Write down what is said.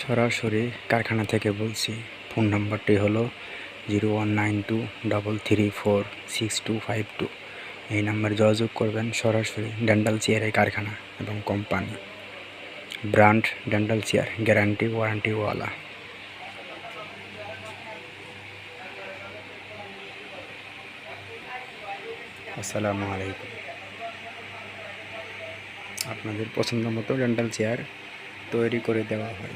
সরাসরি কারখানা থেকে বলছি। ফোন নাম্বারটি হলো 0192334622। এই নাম্বারে যোগাযোগ করবেন। সরাসরি ডেন্টাল চেয়ারের কারখানা এবং company, brand dental chair, guarantee ওয়ারেন্টিওয়ালা। আসসালামু আলাইকুম। আপনাদের পছন্দ মতো ডেন্টাল চেয়ার তৈরি করে দেওয়া হয়।